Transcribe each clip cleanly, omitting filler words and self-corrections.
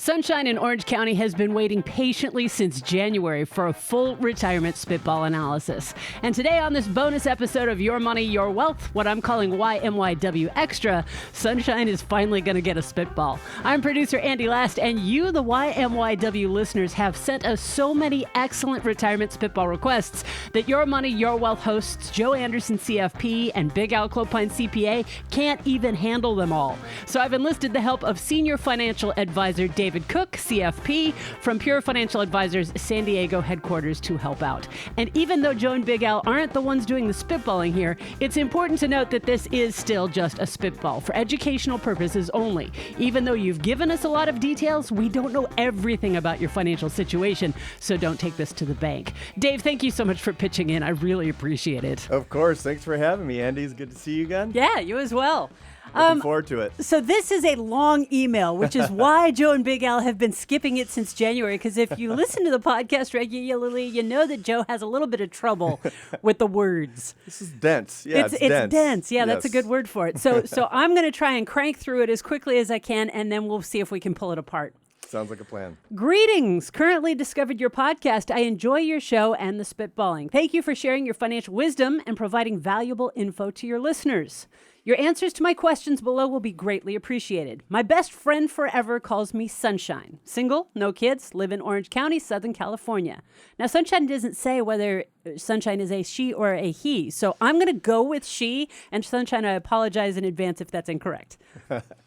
Sunshine in Orange County has been waiting patiently since January for a full retirement spitball analysis. And today on this bonus episode of Your Money, Your Wealth, what I'm calling YMYW Extra, Sunshine is finally going to get a spitball. I'm producer Andy Last, and you, the YMYW listeners, have sent us so many excellent retirement spitball requests that Your Money, Your Wealth hosts Joe Anderson, CFP, and Big Al Clopine, CPA, can't even handle them all. So I've enlisted the help of senior financial advisor David Cook, CFP, from Pure Financial Advisors San Diego headquarters to help out. And even though Joe and Big Al aren't the ones doing the spitballing here, it's important to note that this is still just a spitball for educational purposes only. Even though you've given us a lot of details, we don't know everything about your financial situation, so don't take this to the bank. Dave, thank you so much for pitching in. I really appreciate it. Of course. Thanks for having me, Andy. It's good to see you again. Yeah, you as well. Looking forward to it. So this is a long email, which is why Joe and Big Al have been skipping it since January, because if you listen to the podcast regularly, you know that Joe has a little bit of trouble with the words. This is dense. Yeah, it's dense. Dense. Yeah, yes. That's a good word for it. So I'm going to try and crank through it as quickly as I can, and then we'll see if we can pull it apart. Sounds like a plan. Greetings. Currently discovered your podcast. I enjoy your show and the spitballing. Thank you for sharing your financial wisdom and providing valuable info to your listeners. Your answers to my questions below will be greatly appreciated. My best friend forever calls me Sunshine. Single, no kids, live in Orange County, Southern California. Now, Sunshine doesn't say whether Sunshine is a she or a he, so I'm going to go with she, and Sunshine, I apologize in advance if that's incorrect.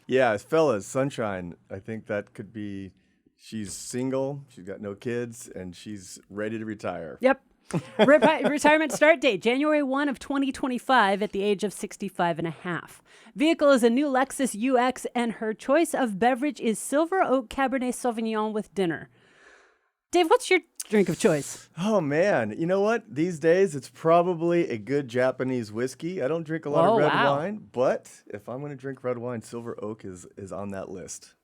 Yeah, fellas, Sunshine, I think that could be, she's single, she's got no kids, and she's ready to retire. Yep. Retirement start date, January 1 of 2025 at the age of 65 and a half. Vehicle is a new Lexus UX, and her choice of beverage is Silver Oak Cabernet Sauvignon with dinner. Dave, what's your drink of choice? Oh, man. You know what? These days, it's probably a good Japanese whiskey. I don't drink a lot of red wine, but if I'm going to drink red wine, Silver Oak is on that list.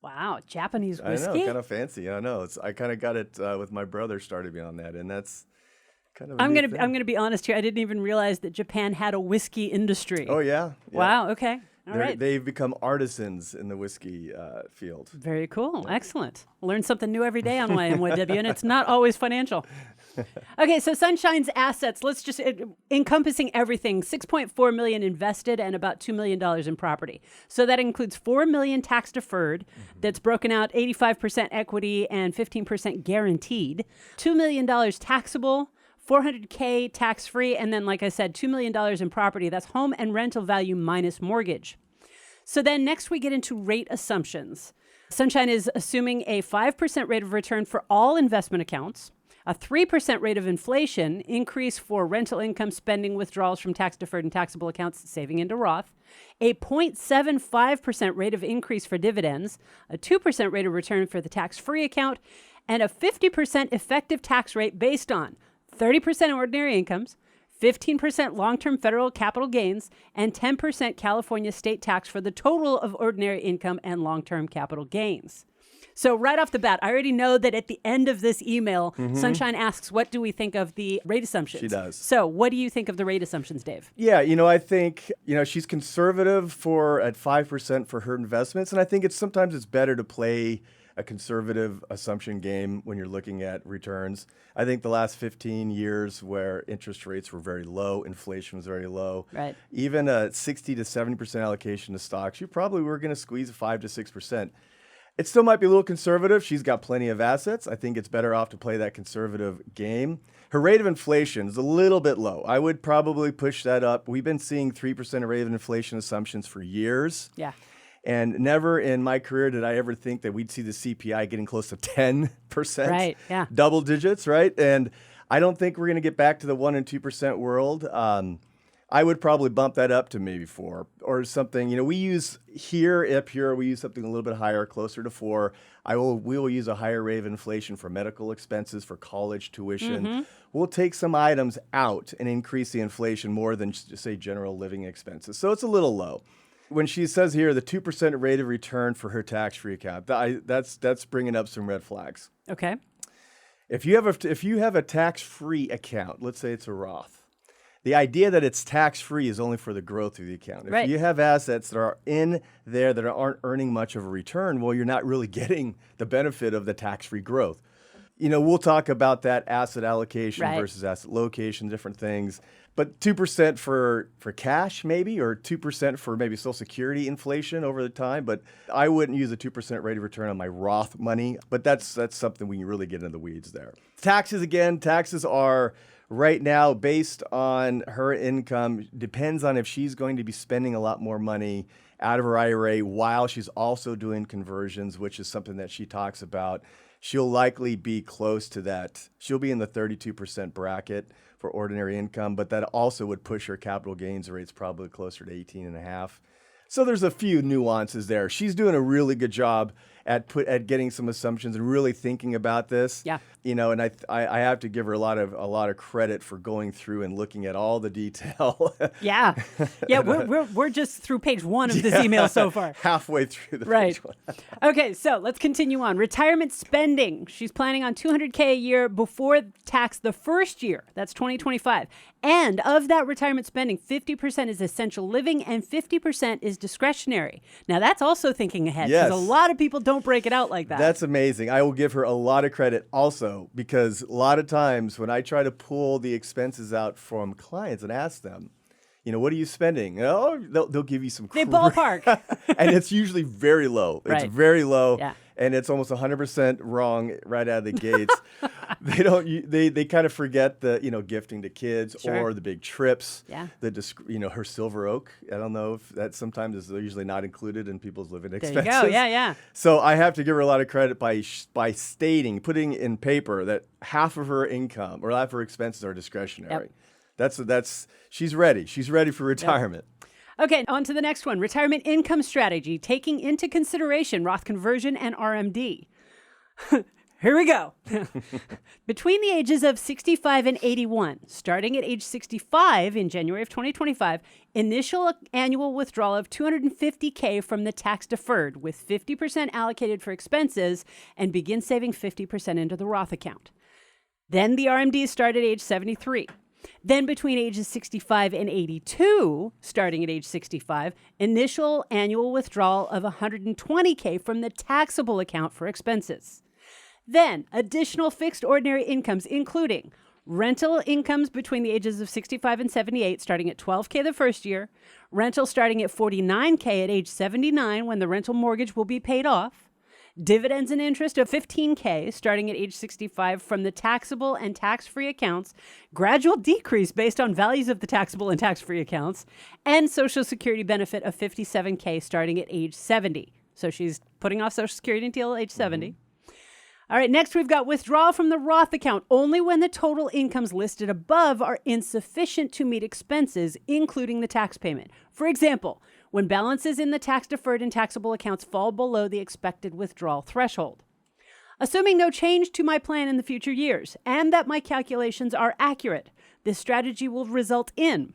Wow, Japanese whiskey? I know, kind of fancy. I know. I kind of got it with my brother started me on that, and that's kind of I'm gonna be honest here. I didn't even realize that Japan had a whiskey industry. Oh, yeah. Wow, okay. All right. They've become artisans in the whiskey field. Very cool. Excellent. Learn something new every day on YMYW, and it's not always financial. Okay, so Sunshine's assets, let's just, encompassing everything, $6.4 million invested and about $2 million in property. So that includes $4 million tax deferred, that's broken out 85% equity and 15% guaranteed, $2 million taxable, $400K tax-free, and then, like I said, $2 million in property. That's home and rental value minus mortgage. So then next we get into rate assumptions. Sunshine is assuming a 5% rate of return for all investment accounts, a 3% rate of inflation increase for rental income spending withdrawals from tax-deferred and taxable accounts saving into Roth, a 0.75% rate of increase for dividends, a 2% rate of return for the tax-free account, and a 50% effective tax rate based on 30% ordinary incomes, 15% long-term federal capital gains, and 10% California state tax for the total of ordinary income and long-term capital gains. So right off the bat, I already know that at the end of this email, Sunshine asks, what do we think of the rate assumptions? She does. So what do you think of the rate assumptions, Dave? Yeah, I think, she's conservative at 5% for her investments. And I think sometimes it's better to play a conservative assumption game when you're looking at returns. I think the last 15 years where interest rates were very low, inflation was very low, right? Even a 60 to 70% allocation to stocks, you probably were going to squeeze 5 to 6%. It still might be a little conservative. She's got plenty of assets. I think it's better off to play that conservative game. Her rate of inflation is a little bit low. I would probably push that up. We've been seeing 3% rate of inflation assumptions for years. Yeah. And never in my career did I ever think that we'd see the CPI getting close to 10%. Right, yeah. Double digits, right? And I don't think we're going to get back to the 1% and 2% world. I would probably bump that up to maybe 4 or something. We use up here, we use something a little bit higher, closer to 4. We will use a higher rate of inflation for medical expenses, for college tuition. We'll take some items out and increase the inflation more than just say general living expenses. So it's a little low. When she says here the 2% rate of return for her tax-free account, that's bringing up some red flags. Okay. If you have a tax-free account, let's say it's a Roth, the idea that it's tax-free is only for the growth of the account. If Right. you have assets that are in there that aren't earning much of a return, well, you're not really getting the benefit of the tax-free growth. We'll talk about that asset allocation Right. versus asset location, different things. But 2% for cash maybe, or 2% for maybe Social Security inflation over the time. But I wouldn't use a 2% rate of return on my Roth money. But that's something we can really get into the weeds there. Taxes are right now based on her income. Depends on if she's going to be spending a lot more money out of her IRA while she's also doing conversions, which is something that she talks about. She'll likely be close to that. She'll be in the 32% bracket for ordinary income, but that also would push her capital gains rates probably closer to 18.5. So there's a few nuances there. She's doing a really good job at getting some assumptions and really thinking about this. Yeah. And I have to give her a lot of credit for going through and looking at all the detail. Yeah. We're just through page 1 of this email so far. Halfway through the Right. page one. Okay, so let's continue on. Retirement spending. She's planning on $200K a year before tax the first year. That's 2025. And of that retirement spending, 50% is essential living and 50% is discretionary. Now, that's also thinking ahead, because Yes. a lot of people don't break it out like that. That's amazing. I will give her a lot of credit also, because a lot of times when I try to pull the expenses out from clients and ask them, what are you spending? Oh, they'll give you some They ballpark. and it's usually very low. Right. It's very low. Yeah. And it's almost 100% wrong right out of the gates. They kind of forget the, gifting to kids Sure. or the big trips. Yeah. Her silver oak. I don't know if that sometimes is usually not included in people's living There expenses. you go. Yeah. So I have to give her a lot of credit by putting in paper that half of her income or half of her expenses are discretionary. Yep. She's ready. She's ready for retirement. Okay, on to the next one. Retirement income strategy, taking into consideration Roth conversion and RMD. Here we go. Between the ages of 65 and 81, starting at age 65 in January of 2025, initial annual withdrawal of $250K from the tax deferred with 50% allocated for expenses and begin saving 50% into the Roth account. Then the RMD start at age 73. Then between ages 65 and 82, starting at age 65, initial annual withdrawal of $120K from the taxable account for expenses. Then additional fixed ordinary incomes, including rental incomes between the ages of 65 and 78, starting at $12K the first year, rental starting at $49K at age 79 when the rental mortgage will be paid off, dividends and interest of $15K starting at age 65 from the taxable and tax-free accounts, gradual decrease based on values of the taxable and tax-free accounts, and Social Security benefit of $57K starting at age 70. So she's putting off Social Security until age 70. All right, next we've got withdrawal from the Roth account only when the total incomes listed above are insufficient to meet expenses, including the tax payment. For example, when balances in the tax-deferred and taxable accounts fall below the expected withdrawal threshold. Assuming no change to my plan in the future years and that my calculations are accurate, this strategy will result in,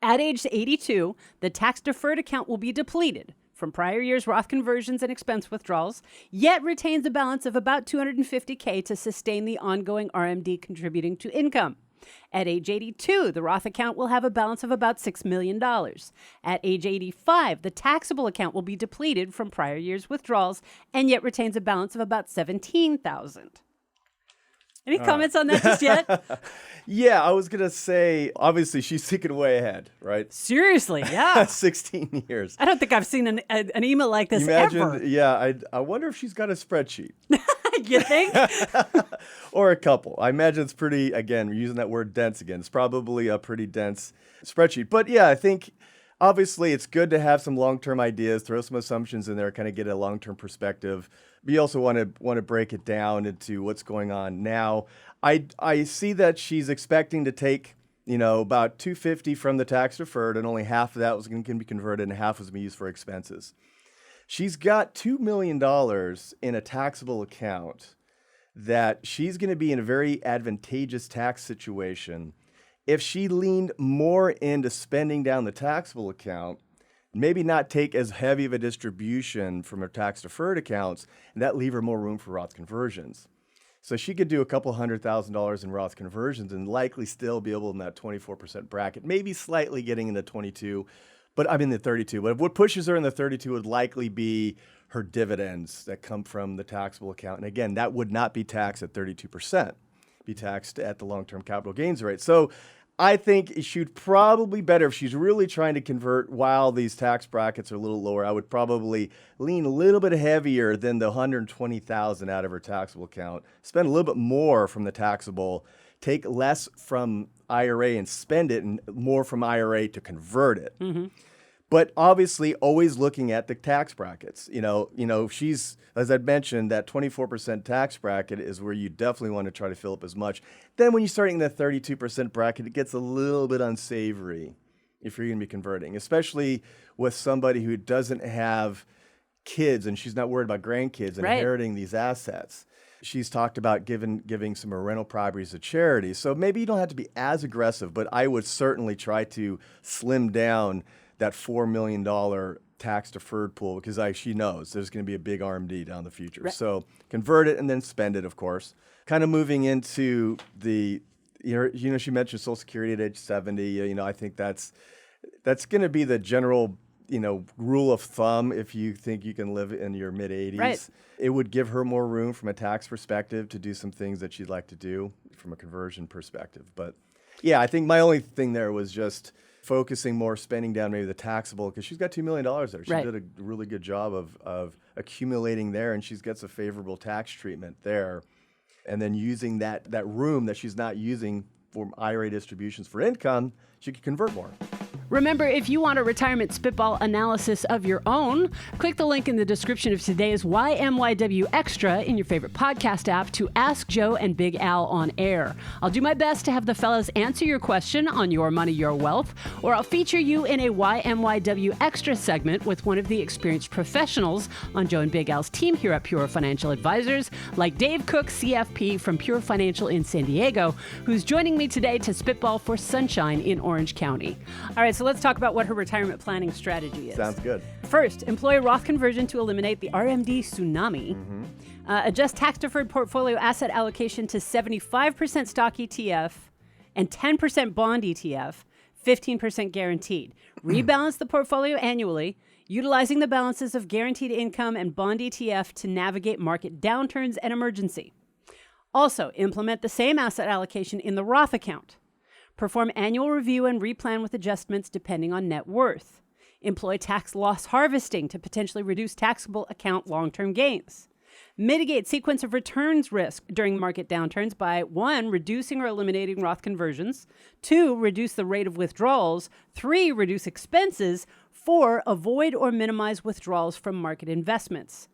at age 82, the tax-deferred account will be depleted from prior years' Roth conversions and expense withdrawals, yet retains a balance of about $250K to sustain the ongoing RMD contributing to income. At age 82, the Roth account will have a balance of about $6 million. At age 85, the taxable account will be depleted from prior years' withdrawals and yet retains a balance of about $17,000. Any comments on that just yet? Yeah, I was going to say, obviously, she's thinking way ahead, right? Seriously, yeah. 16 years. I don't think I've seen an email like this ever. Yeah, I wonder if she's got a spreadsheet. You think? Or a couple. I imagine it's pretty, again, we're using that word dense again. It's probably a pretty dense spreadsheet. But yeah, I think obviously it's good to have some long-term ideas, throw some assumptions in there, kind of get a long-term perspective. But you also want to break it down into what's going on now. I see that she's expecting to take, about $250 from the tax deferred, and only half of that was going to be converted and half was going to be used for expenses. She's got $2 million in a taxable account that she's going to be in a very advantageous tax situation. If she leaned more into spending down the taxable account, maybe not take as heavy of a distribution from her tax deferred accounts, and that leave her more room for Roth conversions. So she could do a couple $100,000 in Roth conversions and likely still be able in that 24% bracket, maybe slightly getting into 22, but I'm in the 32. But what pushes her in the 32 would likely be her dividends that come from the taxable account. And again, that would not be taxed at 32%, be taxed at the long-term capital gains rate. So I think she'd probably better if she's really trying to convert while these tax brackets are a little lower. I would probably lean a little bit heavier than the $120,000 out of her taxable account, spend a little bit more from the taxable, take less from IRA and spend it, and more from IRA to convert it. Mm-hmm. But obviously, always looking at the tax brackets. She's, as I'd mentioned, that 24% tax bracket is where you definitely want to try to fill up as much. Then when you're starting that 32% bracket, it gets a little bit unsavory if you're going to be converting, especially with somebody who doesn't have kids and she's not worried about grandkids inheriting these assets. She's talked about giving some of her rental properties to charity. So maybe you don't have to be as aggressive, but I would certainly try to slim down that $4 million tax deferred pool because she knows there's going to be a big RMD down the future. Right. So convert it and then spend it, of course. Kind of moving into she mentioned Social Security at age 70. I think that's going to be the general, rule of thumb if you think you can live in your mid 80s. Right. It would give her more room from a tax perspective to do some things that she'd like to do from a conversion perspective. But yeah, I think my only thing there was just focusing more, spending down maybe the taxable, because she's got $2 million there. She did a really good job of accumulating there, and she's got a favorable tax treatment there. And then using that room that she's not using for IRA distributions for income, she could convert more. Remember, if you want a retirement spitball analysis of your own, click the link in the description of today's YMYW Extra in your favorite podcast app to Ask Joe and Big Al on air. I'll do my best to have the fellas answer your question on your money, your wealth, or I'll feature you in a YMYW Extra segment with one of the experienced professionals on Joe and Big Al's team here at Pure Financial Advisors, like Dave Cook, CFP from Pure Financial in San Diego, who's joining me today to spitball for sunshine in Orange County. All right, so let's talk about what her retirement planning strategy is. Sounds good. First, employ a Roth conversion to eliminate the RMD tsunami. Mm-hmm. Adjust tax-deferred portfolio asset allocation to 75% stock ETF and 10% bond ETF, 15% guaranteed. Rebalance the portfolio annually, utilizing the balances of guaranteed income and bond ETF to navigate market downturns and emergency. Also, implement the same asset allocation in the Roth account. Perform annual review and replan with adjustments depending on net worth. Employ tax loss harvesting to potentially reduce taxable account long-term gains. Mitigate sequence of returns risk during market downturns by 1, reducing or eliminating Roth conversions, 2, reduce the rate of withdrawals, 3, reduce expenses, 4, avoid or minimize withdrawals from market investments.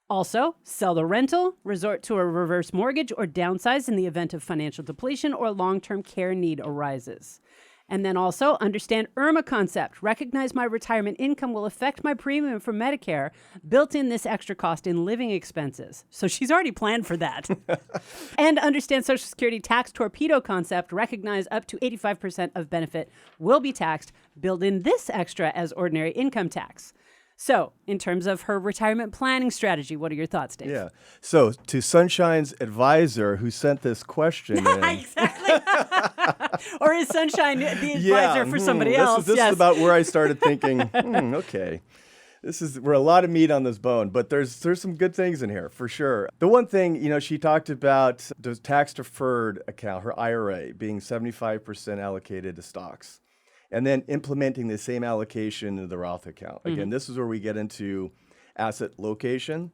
Also, sell the rental, resort to a reverse mortgage, or downsize in the event of financial depletion or long-term care need arises. And then also, understand IRMAA concept. Recognize my retirement income will affect my premium for Medicare, built in this extra cost in living expenses. So she's already planned for that. And understand Social Security tax torpedo concept. Recognize up to 85% of benefit will be taxed, build in this extra as ordinary income tax. So, in terms of her retirement planning strategy, what are your thoughts, Dave? Yeah. So, to Sunshine's advisor who sent this question in. Exactly. Or is Sunshine the advisor for somebody else? This is about where I started thinking, okay, we're a lot of meat on this bone, but there's some good things in here, for sure. The one thing, she talked about the tax-deferred account, her IRA, being 75% allocated to stocks. And then implementing the same allocation into the Roth account. Again, this is where we get into asset location.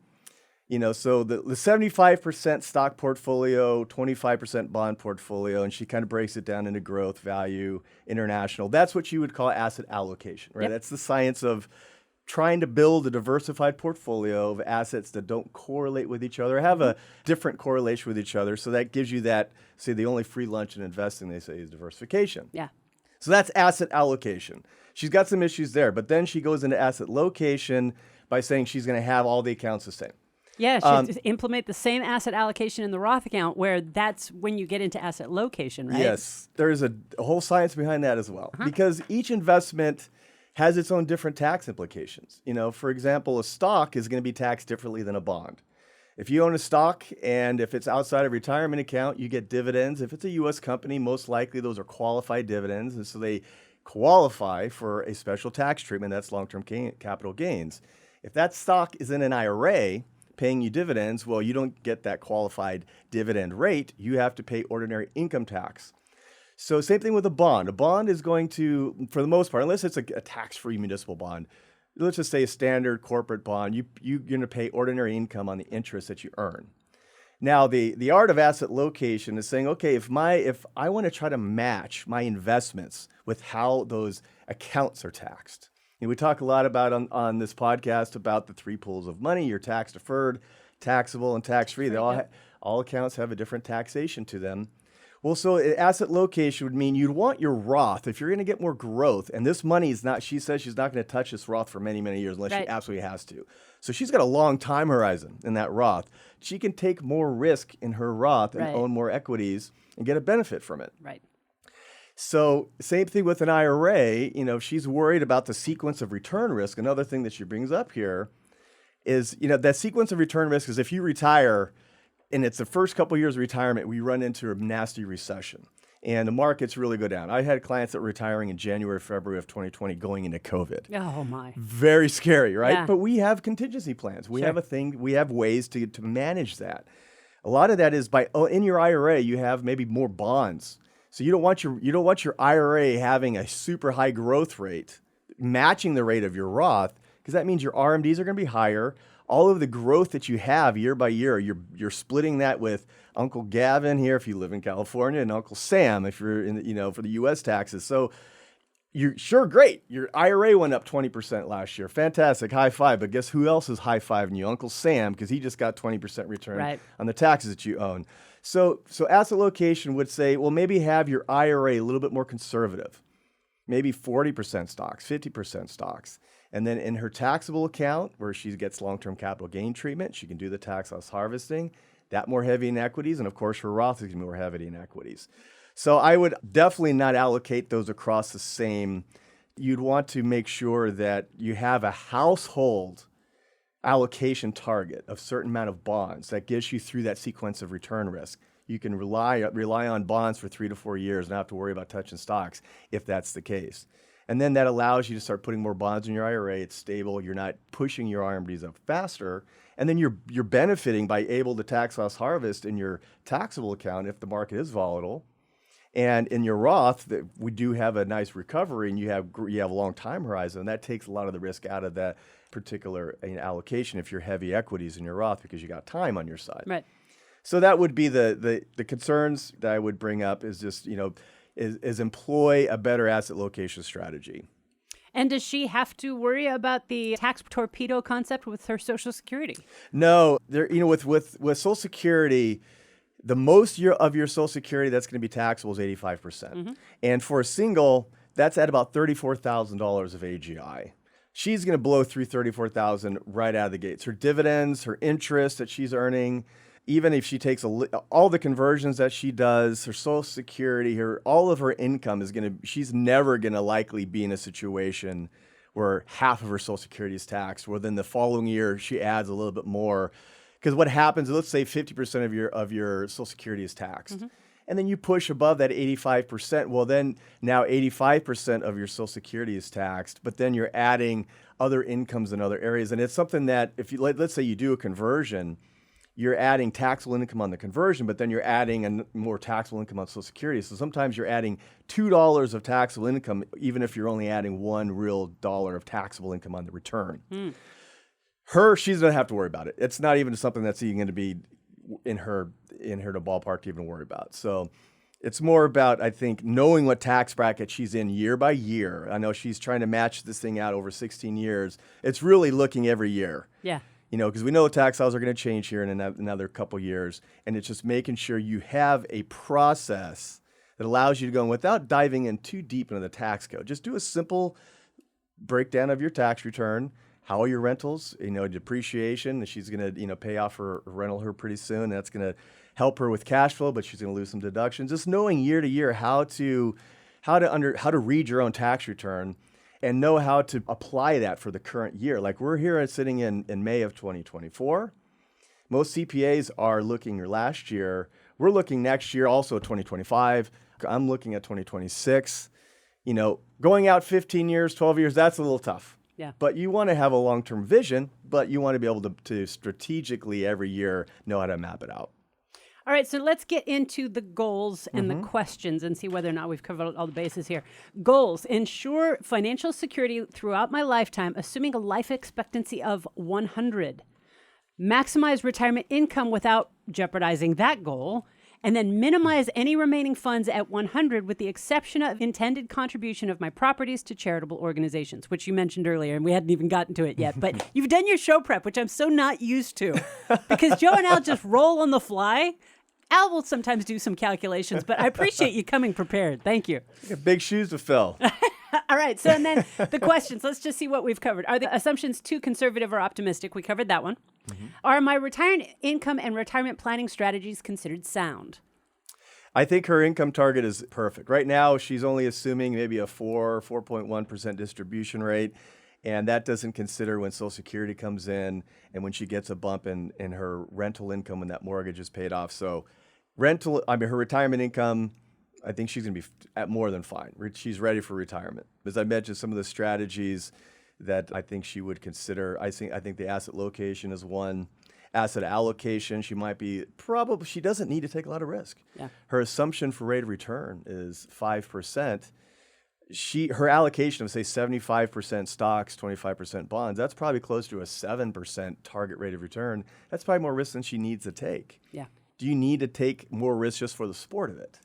So the 75% stock portfolio, 25% bond portfolio, and she kind of breaks it down into growth, value, international. That's what you would call asset allocation, right? Yep. That's the science of trying to build a diversified portfolio of assets that don't correlate with each other, have a different correlation with each other. So that gives you that, say, the only free lunch in investing, they say, is diversification. Yeah. So that's asset allocation. She's got some issues there, but then she goes into asset location by saying she's going to have all the accounts the same. Yeah, she implement the same asset allocation in the Roth account, where that's when you get into asset location, right? Yes, there's a whole science behind that as well, because each investment has its own different tax implications. For example, a stock is going to be taxed differently than a bond. If you own a stock and if it's outside of retirement account, you get dividends. If it's a U.S. company, most likely those are qualified dividends. And so they qualify for a special tax treatment. That's long-term capital gains. If that stock is in an IRA paying you dividends, well, you don't get that qualified dividend rate. You have to pay ordinary income tax. So same thing with a bond. A bond is going to, for the most part, unless it's a tax-free municipal bond, let's just say a standard corporate bond, you're going to pay ordinary income on the interest that you earn. Now, the art of asset location is saying, okay, if I want to try to match my investments with how those accounts are taxed. And we talk a lot about on this podcast about the three pools of money: your tax deferred, taxable, and tax-free. They all accounts have a different taxation to them. Well, so asset location would mean you'd want your Roth, if you're going to get more growth, and this money is not, she says she's not going to touch this Roth for many, many years unless she absolutely has to. So she's got a long time horizon in that Roth. She can take more risk in her Roth and own more equities and get a benefit from it. Right. So same thing with an IRA. If she's worried about the sequence of return risk, another thing that she brings up here is, that sequence of return risk is if you retire, and it's the first couple of years of retirement, we run into a nasty recession and the markets really go down. I had clients that were retiring in January, February of 2020 going into COVID. Oh my. Very scary, right? Yeah. But we have contingency plans. We have ways to manage that. A lot of that is in your IRA, you have maybe more bonds. So you don't want your IRA having a super high growth rate, matching the rate of your Roth, because that means your RMDs are going to be higher. All of the growth that you have year by year, you're splitting that with Uncle Gavin here if you live in California and Uncle Sam if you're in for the U.S. taxes. So you're sure great. Your IRA went up 20% last year. Fantastic, high five. But guess who else is high fiving you? Uncle Sam, because he just got 20% return on the taxes that you own. So asset location would say, well, maybe have your IRA a little bit more conservative, maybe 40% stocks, 50% stocks. And then in her taxable account, where she gets long-term capital gain treatment, she can do the tax loss harvesting, that more heavy in equities. And of course, her Roth is going to be more heavy in equities. So I would definitely not allocate those across the same. You'd want to make sure that you have a household allocation target of a certain amount of bonds that gets you through that sequence of return risk. You can rely on bonds for 3 to 4 years and not have to worry about touching stocks if that's the case. And then that allows you to start putting more bonds in your IRA. It's stable. You're not pushing your RMDs up faster. And then you're benefiting by able to tax loss harvest in your taxable account if the market is volatile. And in your Roth, we do have a nice recovery, and you have a long time horizon. And that takes a lot of the risk out of that particular allocation if you're heavy equities in your Roth because you got time on your side. Right. So that would be the concerns that I would bring up is just, is employ a better asset location strategy. And does she have to worry about the tax torpedo concept with her Social Security? No, with Social Security, the most of your Social Security that's going to be taxable is 85%. Mm-hmm. And for a single, that's at about $34,000 of AGI. She's going to blow through $34,000 right out of the gates. Her dividends, her interest that she's earning, even if she takes all the conversions that she does, her Social Security, all of her income she's never going to likely be in a situation where half of her Social Security is taxed, where then the following year she adds a little bit more. Because what happens, let's say 50% of your Social Security is taxed. Mm-hmm. And then you push above that 85%. Well, then now 85% of your Social Security is taxed, but then you're adding other incomes in other areas. And it's something that if let's say you do a conversion, you're adding taxable income on the conversion, but then you're adding more taxable income on Social Security. So sometimes you're adding $2 of taxable income, even if you're only adding $1 real dollar of taxable income on the return. Mm. She's going to have to worry about it. It's not even something that's even going to be in her to ballpark to even worry about. So it's more about, I think, knowing what tax bracket she's in year by year. I know she's trying to match this thing out over 16 years. It's really looking every year. Yeah. Because we know the tax laws are going to change here in another couple years. And it's just making sure you have a process that allows you to go, and without diving in too deep into the tax code, just do a simple breakdown of your tax return. How are your rentals? Depreciation. She's going to, pay off her rental here pretty soon. That's going to help her with cash flow, but she's going to lose some deductions. Just knowing year to year how to read your own tax return and know how to apply that for the current year. Like we're here sitting in May of 2024. Most CPAs are looking, or last year, we're looking next year, also 2025. I'm looking at 2026. Going out 15 years, 12 years, that's a little tough. Yeah. But you want to have a long-term vision, but you want to be able to strategically every year know how to map it out. All right, so let's get into the goals and the questions and see whether or not we've covered all the bases here. Goals: ensure financial security throughout my lifetime, assuming a life expectancy of 100. Maximize retirement income without jeopardizing that goal. And then minimize any remaining funds at 100 with the exception of intended contribution of my properties to charitable organizations, which you mentioned earlier, and we hadn't even gotten to it yet. But you've done your show prep, which I'm so not used to, because Joe and Al just roll on the fly. Al will sometimes do some calculations, but I appreciate you coming prepared. Thank you. You got big shoes to fill. All right, so and then the questions. Let's just see what we've covered. Are the assumptions too conservative or optimistic? We covered that one. Are my retirement income and retirement planning strategies considered sound? I think her income target is perfect. Right now, she's only assuming maybe a 4.1% distribution rate, and that doesn't consider when Social Security comes in and when she gets a bump in her rental income when that mortgage is paid off. So her retirement income, I think she's going to be at more than fine. She's ready for retirement. As I mentioned, some of the strategies that I think she would consider, I think the asset location is one. Asset allocation, she doesn't need to take a lot of risk. Yeah. Her assumption for rate of return is 5%. Her allocation of, say, 75% stocks, 25% bonds, that's probably close to a 7% target rate of return. That's probably more risk than she needs to take. Yeah. Do you need to take more risk just for the sport of it?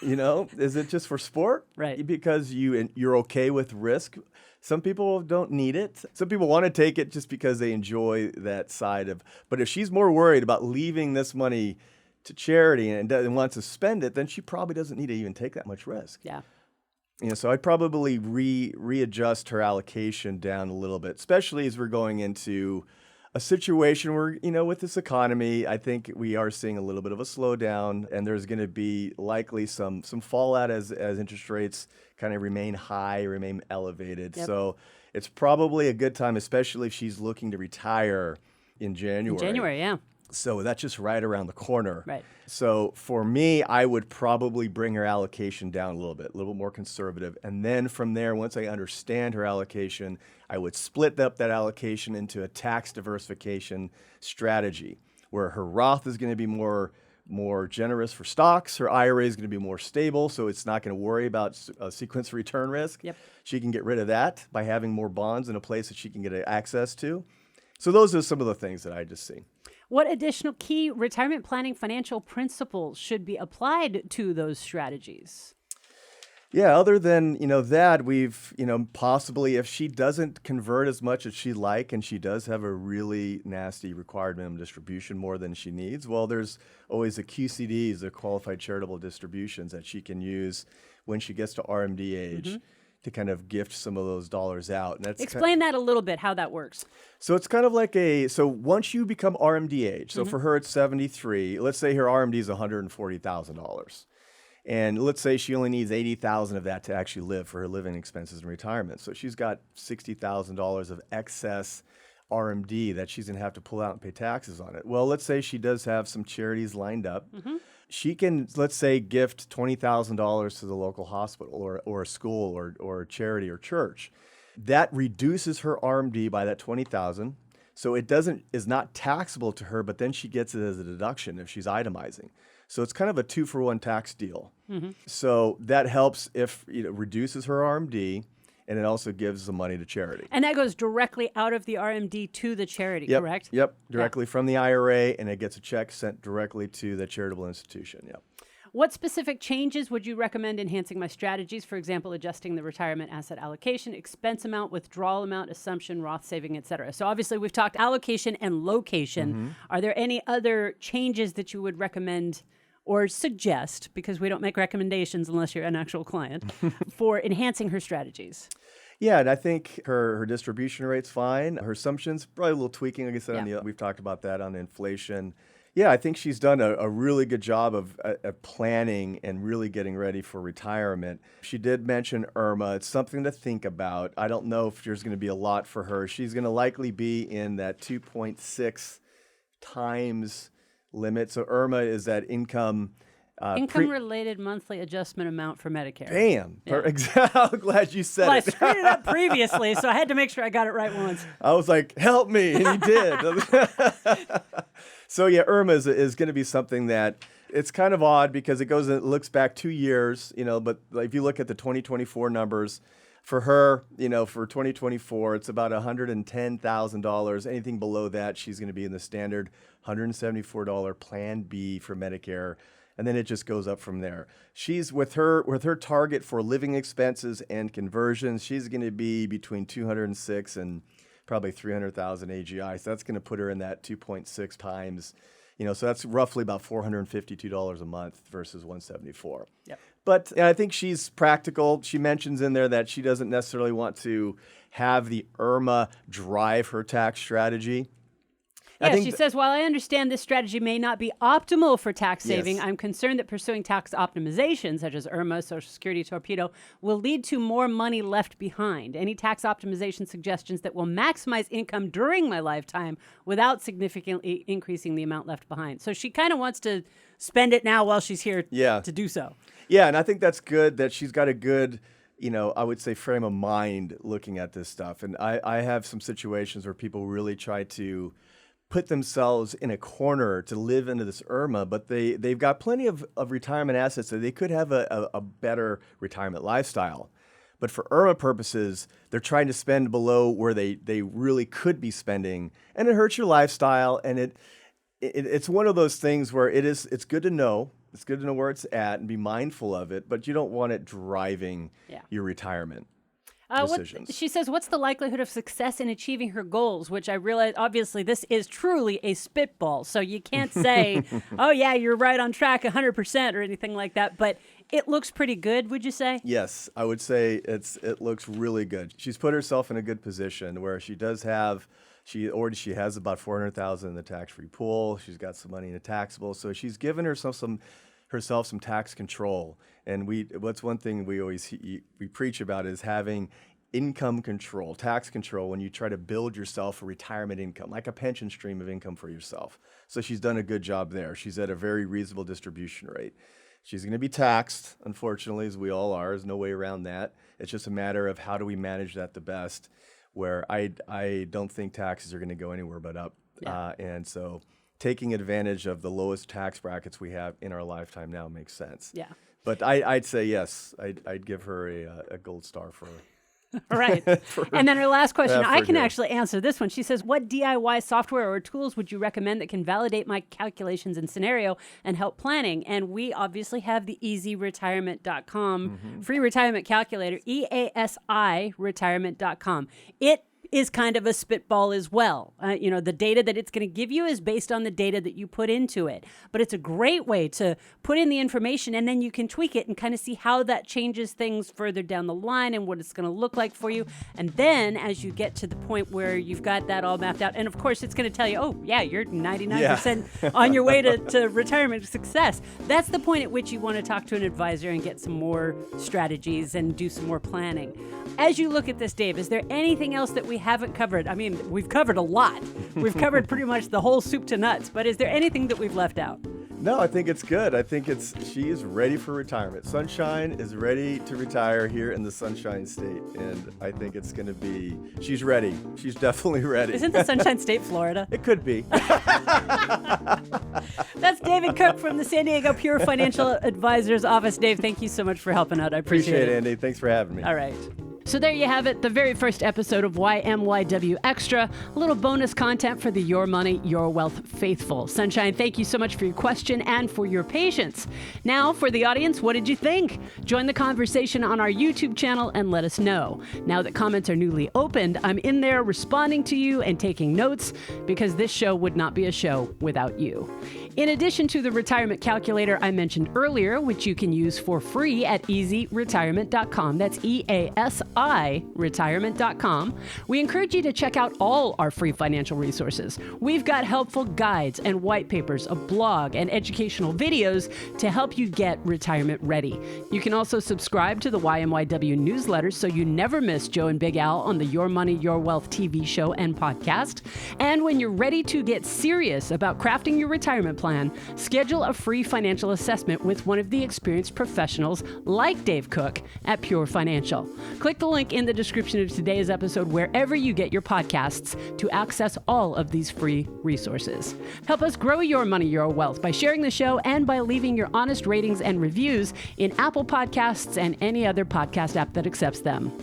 Is it just for sport? Right. Because you're okay with risk. Some people don't need it. Some people want to take it just because they enjoy that side of. But if she's more worried about leaving this money to charity and wants to spend it, then she probably doesn't need to even take that much risk. Yeah. So I'd probably readjust her allocation down a little bit, especially as we're going into a situation where, with this economy, I think we are seeing a little bit of a slowdown, and there's going to be likely some fallout as interest rates kind of remain high, remain elevated. Yep. So it's probably a good time, especially if she's looking to retire in January. January, yeah. So that's just right around the corner. Right. So for me, I would probably bring her allocation down a little bit more conservative. And then from there, once I understand her allocation, I would split up that allocation into a tax diversification strategy where her Roth is going to be more generous for stocks. Her IRA is going to be more stable, so it's not going to worry about sequence return risk. Yep. She can get rid of that by having more bonds in a place that she can get access to. So those are some of the things that I just see. What additional key retirement planning financial principles should be applied to those strategies? Yeah, other than, that, we've, possibly if she doesn't convert as much as she'd like and she does have a really nasty required minimum distribution more than she needs, well, there's always the QCDs, the qualified charitable distributions that she can use when she gets to RMD age to kind of gift some of those dollars out. And Explain that a little bit, how that works. So it's kind of like so once you become RMD age, so for her it's 73, let's say her RMD is $140,000. And let's say she only needs $80,000 of that to actually live for her living expenses and retirement. So she's got $60,000 of excess RMD that she's going to have to pull out and pay taxes on it. Well, let's say she does have some charities lined up. She can, let's say, gift $20,000 to the local hospital or a school or a charity or church. That reduces her RMD by that $20,000. So it is not taxable to her, but then she gets it as a deduction if she's itemizing. So it's kind of a 2-for-1 tax deal. So that helps if it reduces her RMD, and it also gives the money to charity. And that goes directly out of the RMD to the charity, correct? Yep, directly from the IRA, and it gets a check sent directly to the charitable institution. Yep. What specific changes would you recommend enhancing my strategies? For example, adjusting the retirement asset allocation, expense amount, withdrawal amount, assumption, Roth saving, et cetera. So obviously we've talked allocation and location. Are there any other changes that you would recommend or suggest, because we don't make recommendations unless you're an actual client, for enhancing her strategies? Yeah, and I think her distribution rate's fine. Her assumptions, probably a little tweaking, like I said, we've talked about that on inflation. Yeah, I think she's done a really good job of planning and really getting ready for retirement. She did mention IRMAA. It's something to think about. I don't know if there's going to be a lot for her. She's going to likely be in that 2.6 times limit. So IRMAA is that income. Income-related monthly adjustment amount for Medicare. Bam. Yeah. I'm glad you said Well, it. I screwed it up previously, so I had to make sure I got it right once. I was like, help me, and he did. So yeah, IRMAA is going to be something that it's kind of odd because it looks back 2 years, but if you look at the 2024 numbers, for her, for 2024, it's about $110,000. Anything below that, she's going to be in the standard $174 Plan B for Medicare. And then it just goes up from there. She's with her target for living expenses and conversions. She's going to be between 206 and probably 300,000 AGI. So that's going to put her in that 2.6 times. So that's roughly about $452 a month versus 174. Yep. But I think she's practical. She mentions in there that she doesn't necessarily want to have the IRMAA drive her tax strategy. Yeah, she says, while I understand this strategy may not be optimal for tax saving, Yes. I'm concerned that pursuing tax optimization, such as IRMAA, Social Security, Torpedo, will lead to more money left behind. Any tax optimization suggestions that will maximize income during my lifetime without significantly increasing the amount left behind. So she kind of wants to spend it now while she's here to do so. Yeah, and I think that's good that she's got a good, I would say frame of mind looking at this stuff. And I have some situations where people really try to put themselves in a corner to live into this IRMAA, but they've got plenty of retirement assets that they could have a better retirement lifestyle. But for IRMAA purposes, they're trying to spend below where they really could be spending, and it hurts your lifestyle. And it's one of those things where it's good to know. It's good to know where it's at and be mindful of it, but you don't want it driving your retirement. She says, what's the likelihood of success in achieving her goals? Which I realize, obviously, this is truly a spitball. So you can't say, oh, yeah, you're right on track 100% or anything like that. But it looks pretty good, would you say? Yes, I would say it looks really good. She's put herself in a good position where she has about $400,000 in the tax-free pool. She's got some money in a taxable. So she's given herself some tax control. And what's one thing we preach about is having income control, tax control, when you try to build yourself a retirement income, like a pension stream of income for yourself. So she's done a good job there. She's at a very reasonable distribution rate. She's going to be taxed, unfortunately, as we all are. There's no way around that. It's just a matter of how do we manage that the best, where I don't think taxes are going to go anywhere but up. Yeah. And so taking advantage of the lowest tax brackets we have in our lifetime now makes sense. Yeah. But I'd say yes. I'd give her a gold star for Right. And then her last question, I can here. actually answer this one. She says, what DIY software or tools would you recommend that can validate my calculations and scenario and help planning? And we obviously have the easyretirement.com free retirement calculator, EASIretirement.com. It is kind of a spitball as well. The data that it's going to give you is based on the data that you put into it. But it's a great way to put in the information, and then you can tweak it and kind of see how that changes things further down the line and what it's going to look like for you. And then as you get to the point where you've got that all mapped out, and of course it's going to tell you, oh, yeah, you're 99% on your way to retirement success. That's the point at which you want to talk to an advisor and get some more strategies and do some more planning. As you look at this, Dave, is there anything else that we haven't covered? I mean, we've covered a lot. We've covered pretty much the whole soup to nuts, but is there anything that we've left out? No, I think it's good. I think she is ready for retirement. Sunshine is ready to retire here in the Sunshine State, and I think it's going to be, she's ready. She's definitely ready. Isn't the Sunshine State Florida? It could be. That's David Cook from the San Diego Pure Financial Advisors Office. Dave, thank you so much for helping out. I appreciate it. Andy. Thanks for having me. All right. So there you have it, the very first episode of YMYW Extra, a little bonus content for the Your Money, Your Wealth faithful. Sunshine, thank you so much for your question and for your patience. Now, for the audience, what did you think? Join the conversation on our YouTube channel and let us know. Now that comments are newly opened, I'm in there responding to you and taking notes because this show would not be a show without you. In addition to the retirement calculator I mentioned earlier, which you can use for free at easyretirement.com, that's EASIretirement.com. iretirement.com. We encourage you to check out all our free financial resources. We've got helpful guides and white papers, a blog, and educational videos to help you get retirement ready. You can also subscribe to the YMYW newsletter so you never miss Joe and Big Al on the Your Money, Your Wealth TV show and podcast. And when you're ready to get serious about crafting your retirement plan, schedule a free financial assessment with one of the experienced professionals like Dave Cook at Pure Financial. Click the link in the description of today's episode wherever you get your podcasts to access all of these free resources. Help us grow Your Money, Your Wealth by sharing the show and by leaving your honest ratings and reviews in Apple Podcasts and any other podcast app that accepts them.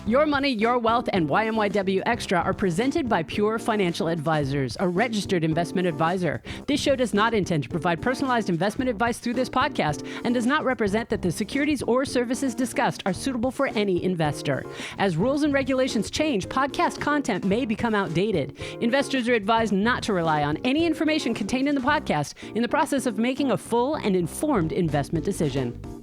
Your Money, Your Wealth, and YMYW Extra are presented by Pure Financial Advisors, a registered investment advisor. This show does not intend to provide personalized investment advice through this podcast and does not represent that the securities or services discussed are suitable for any investor. As rules and regulations change, podcast content may become outdated. Investors are advised not to rely on any information contained in the podcast in the process of making a full and informed investment decision.